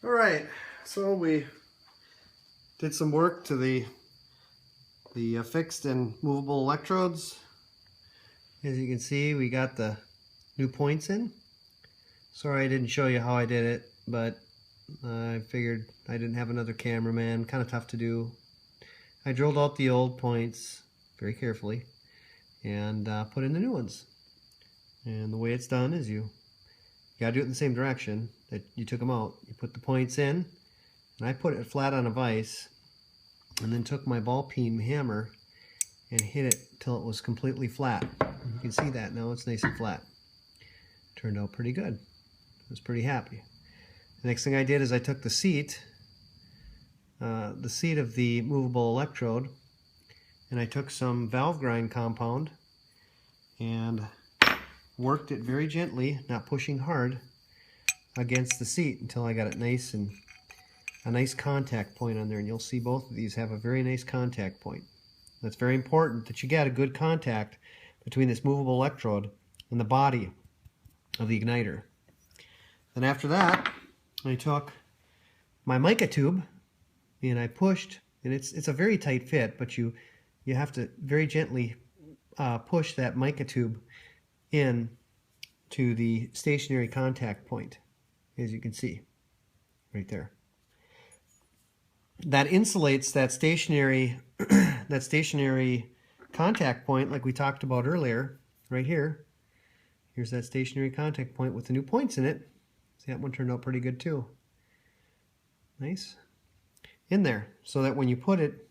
All right, so we did some work to the fixed and movable electrodes. As you can see, we got the new points in. Sorry I didn't show you how I did it, but I figured I didn't have another cameraman. Kind of tough to do. I drilled out the old points very carefully and put in the new ones. And the way it's done is you gotta do it in the same direction that you took them out. You put the points in, and I put it flat on a vise, and then took my ball peen hammer and hit it till it was completely flat. You can see that now, it's nice and flat. Turned out pretty good. I was pretty happy. The next thing I did is I took the seat of the movable electrode, and I took some valve grind compound and worked it very gently, not pushing hard, against the seat until I got it nice and a nice contact point on there. And you'll see both of these have a very nice contact point. That's very important that you get a good contact between this movable electrode and the body of the igniter. Then after that, I took my mica tube and I pushed, and it's a very tight fit, but you have to very gently push that mica tube in to the stationary contact point, as you can see right there. That insulates that stationary contact point, like we talked about earlier, right here. Here's that stationary contact point with the new points in it. See, that one turned out pretty good too. Nice. In there, so that when you put it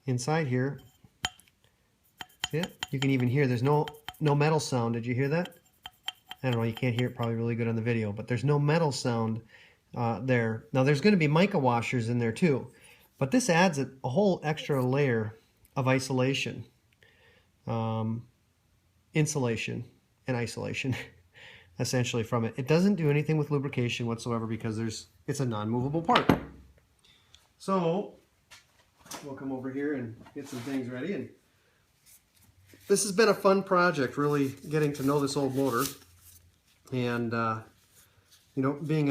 inside here, see it? You can even hear there's no metal sound. Did you hear that? I don't know, you can't hear it probably really good on the video, but there's no metal sound there. Now there's going to be mica washers in there too, but this adds a whole extra layer of isolation, insulation and isolation essentially from it. It doesn't do anything with lubrication whatsoever because it's a non-movable part. So we'll come over here and get some things ready. And this has been a fun project, really getting to know this old motor. And you know, being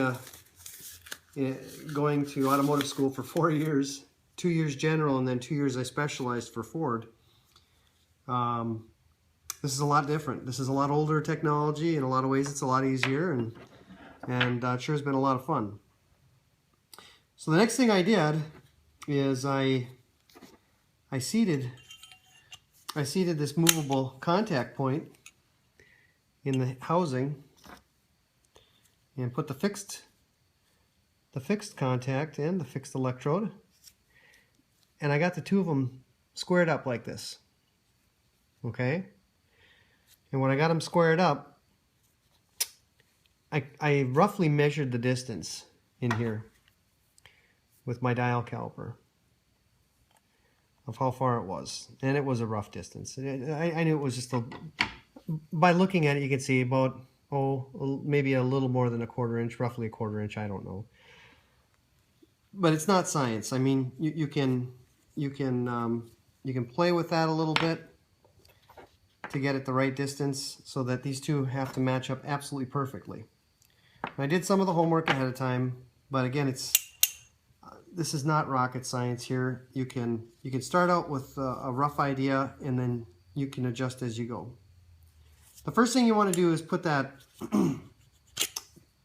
going to automotive school for 4 years, 2 years general, and then 2 years I specialized for Ford. This is a lot different. This is a lot older technology. In a lot of ways, it's a lot easier, and it sure has been a lot of fun. So the next thing I did is I seated this movable contact point in the housing and put the fixed contact and the fixed electrode, and I got the two of them squared up like this. Okay, and when I got them squared up, I roughly measured the distance in here with my dial caliper of how far it was, and it was a rough distance. I knew it was just by looking at it, you can see about maybe a little more than a quarter inch, roughly a quarter inch, I don't know. But it's not science. I mean, you can play with that a little bit to get it the right distance so that these two have to match up absolutely perfectly. I did some of the homework ahead of time, but again, this is not rocket science here. You can start out with a rough idea, and then you can adjust as you go. The first thing you want to do is put that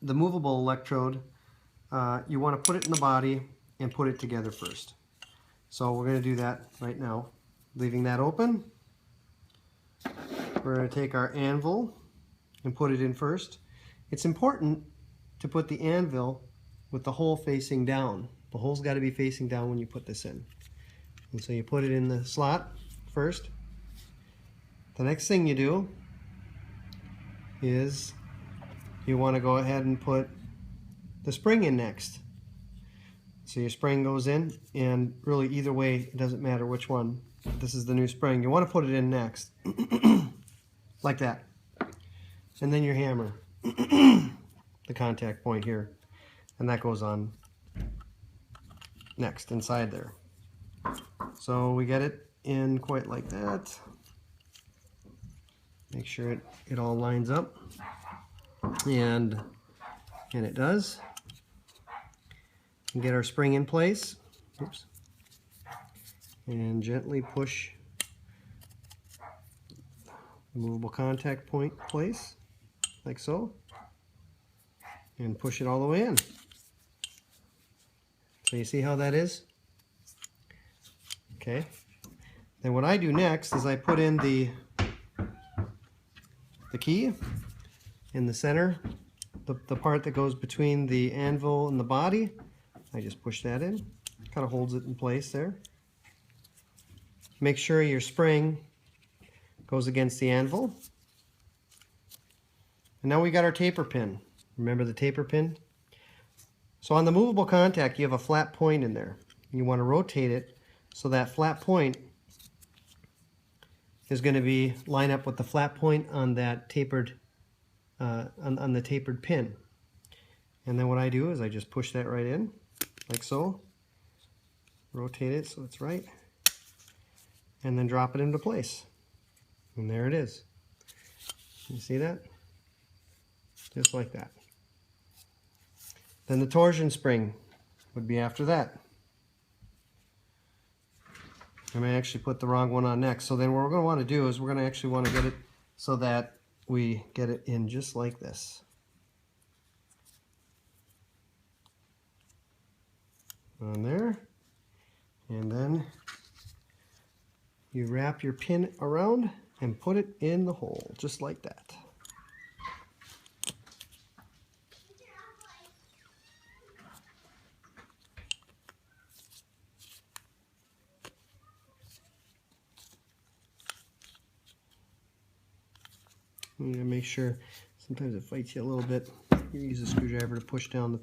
the movable electrode, you want to put it in the body and put it together first. So we're going to do that right now. Leaving that open, we're going to take our anvil and put it in first. It's important to put the anvil with the hole facing down. The hole's got to be facing down when you put this in. And so you put it in the slot first. The next thing you do is you want to go ahead and put the spring in next. So your spring goes in, and really either way, it doesn't matter which one. This is the new spring. You want to put it in next. Like that. And then your hammer. The contact point here. And that goes on next inside there. So we get it in quite like that. Make sure it all lines up, and it does. and get our spring in place. Oops. And gently push the movable contact point in place, like so. And push it all the way in. So you see how that is? Okay. Then what I do next is I put in the key in the center, the part that goes between the anvil and the body. I just push that in. Kind of holds it in place there. Make sure your spring goes against the anvil. And now we got our taper pin. Remember the taper pin? So on the movable contact, you have a flat point in there. You want to rotate it so that flat point is going to be line up with the flat point on that tapered on the tapered pin. And then what I do is I just push that right in, like so. Rotate it so it's right, and then drop it into place. And there it is. You see that? Just like that. Then the torsion spring would be after that. I may actually put the wrong one on next. So then what we're going to want to do is we're going to actually want to get it so that we get it in just like this. On there. And then you wrap your pin around and put it in the hole, just like that. You gotta make sure, sometimes it fights you a little bit. You use a screwdriver to push down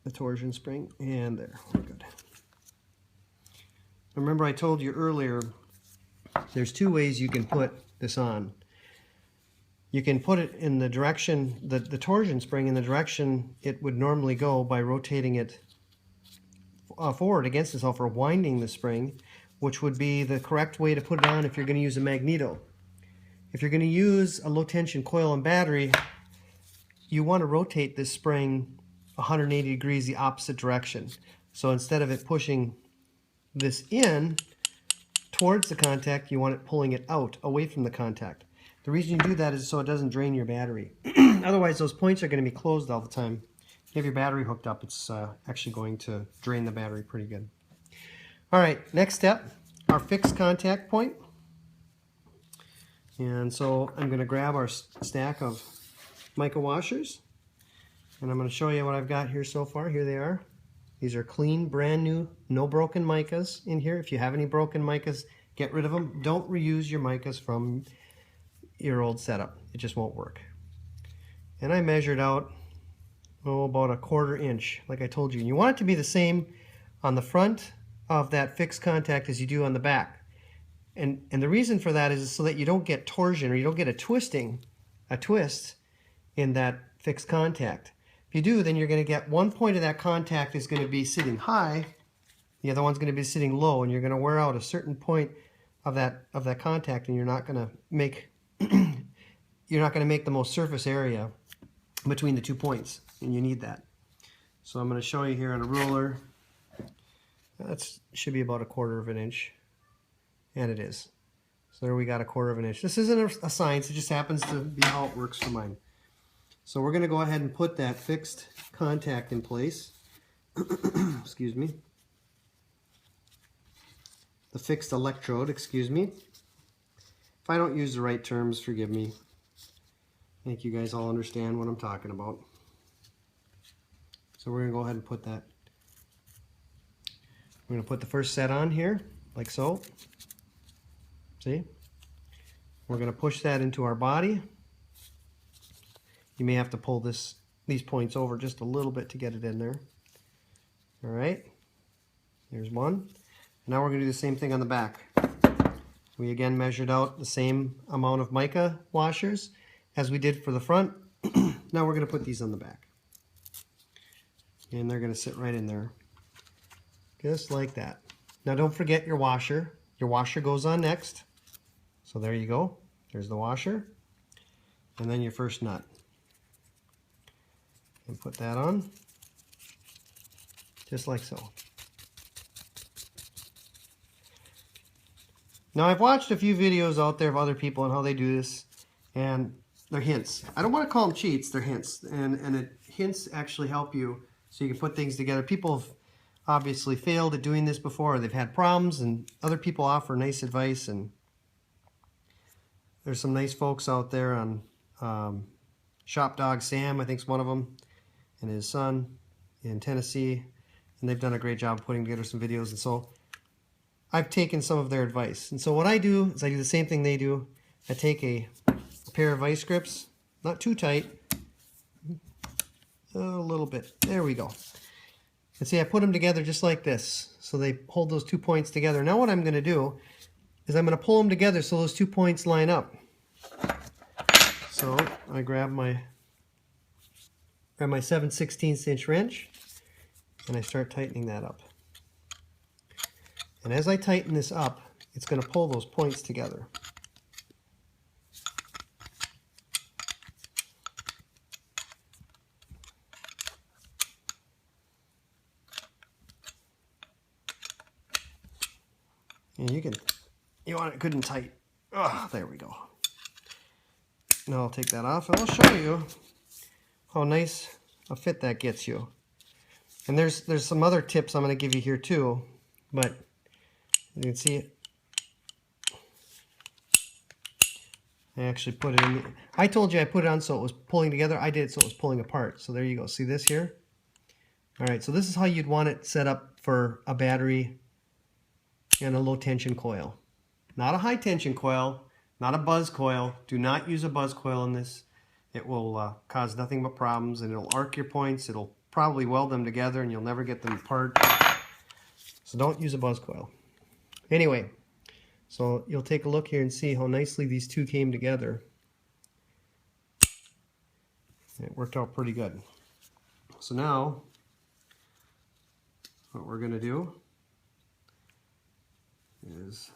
the torsion spring, and there, we're good. Remember I told you earlier, there's two ways you can put this on. You can put it in the direction, the torsion spring in the direction it would normally go by rotating it forward against itself or winding the spring, which would be the correct way to put it on if you're going to use a magneto. If you're going to use a low tension coil and battery, you want to rotate this spring 180 degrees the opposite direction. So instead of it pushing this in towards the contact, you want it pulling it out away from the contact. The reason you do that is so it doesn't drain your battery. Otherwise those points are going to be closed all the time. If you have your battery hooked up, it's actually going to drain the battery pretty good. Alright, next step, our fixed contact point. And so I'm going to grab our stack of mica washers, and I'm going to show you what I've got here so far. Here they are. These are clean, brand new, no broken micas in here. If you have any broken micas, get rid of them. Don't reuse your micas from your old setup. It just won't work. And I measured out, about a 1/4 inch, like I told you. And you want it to be the same on the front of that fixed contact as you do on the back. And the reason for that is so that you don't get torsion, or you don't get a twist in that fixed contact. If you do, then you're going to get one point of that contact is going to be sitting high, the other one's going to be sitting low, and you're going to wear out a certain point of that contact, and you're not going to make the most surface area between the 2 points, and you need that. So I'm going to show you here on a ruler. That should be about a 1/4 inch. And it is. So there we got a 1/4 inch. This isn't a science, it just happens to be how it works for mine. So we're going to go ahead and put that fixed contact in place. Excuse me. The fixed electrode, excuse me. If I don't use the right terms, forgive me. I think you guys all understand what I'm talking about. So we're going to go ahead and put that. We're going to put the first set on here, like so. See? We're going to push that into our body. You may have to pull these points over just a little bit to get it in there. All right. There's one. Now we're going to do the same thing on the back. We again measured out the same amount of mica washers as we did for the front. Now we're going to put these on the back. And they're going to sit right in there. Just like that. Now don't forget your washer. Your washer goes on next. So there you go. There's the washer. And then your first nut. And put that on. just like so. Now I've watched a few videos out there of other people and how they do this, and they're hints. I don't want to call them cheats, they're hints. And hints actually help you so you can put things together. People have obviously failed at doing this before, or they've had problems, and other people offer nice advice. And there's some nice folks out there on Shop Dog Sam, I think is one of them, and his son in Tennessee, and they've done a great job of putting together some videos. And so I've taken some of their advice. And so what I do is I do the same thing they do. I take a pair of vice grips, not too tight, a little bit. There we go. And see, I put them together just like this, so they hold those 2 points together. Now what I'm going to do is I'm going to pull them together so those 2 points line up. So I grab my 7/16 inch wrench and I start tightening that up. And as I tighten this up, it's going to pull those points together. And you want it good and tight. Oh, there we go. Now I'll take that off and I'll show you how nice a fit that gets you. And there's some other tips I'm going to give you here too, but you can see it. I actually put it in. I told you I put it on so it was pulling together. I did it so it was pulling apart. So there you go. See this here? All right, so this is how you'd want it set up for a battery and a low tension coil. Not a high tension coil, not a buzz coil. Do not use a buzz coil in this. It will cause nothing but problems, and it'll arc your points. It'll probably weld them together and you'll never get them apart. So don't use a buzz coil. Anyway, so you'll take a look here and see how nicely these two came together. It worked out pretty good. So now, what we're going to do is,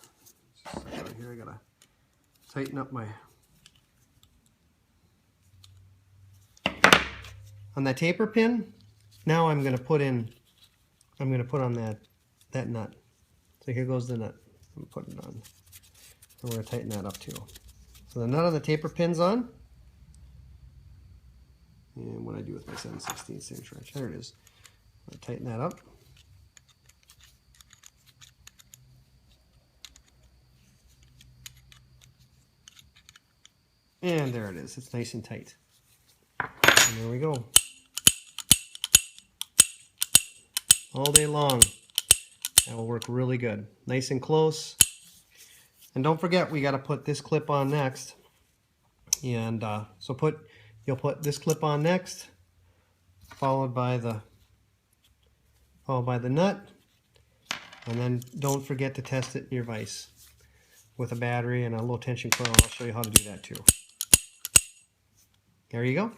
just right here, I gotta tighten up my, on that taper pin. Now I'm going to put on that nut. So here goes the nut. I'm putting it on. And we're going to tighten that up too. So the nut on the taper pin's on. And what I do with my 7/16 inch wrench, there it is. I'm going to tighten that up. And there it is. It's nice and tight. And there we go. All day long. That will work really good. Nice and close. And don't forget, we got to put this clip on next. And so you'll put this clip on next, followed by the nut. And then don't forget to test it in your vise with a battery and a low tension coil. I'll show you how to do that too. There you go.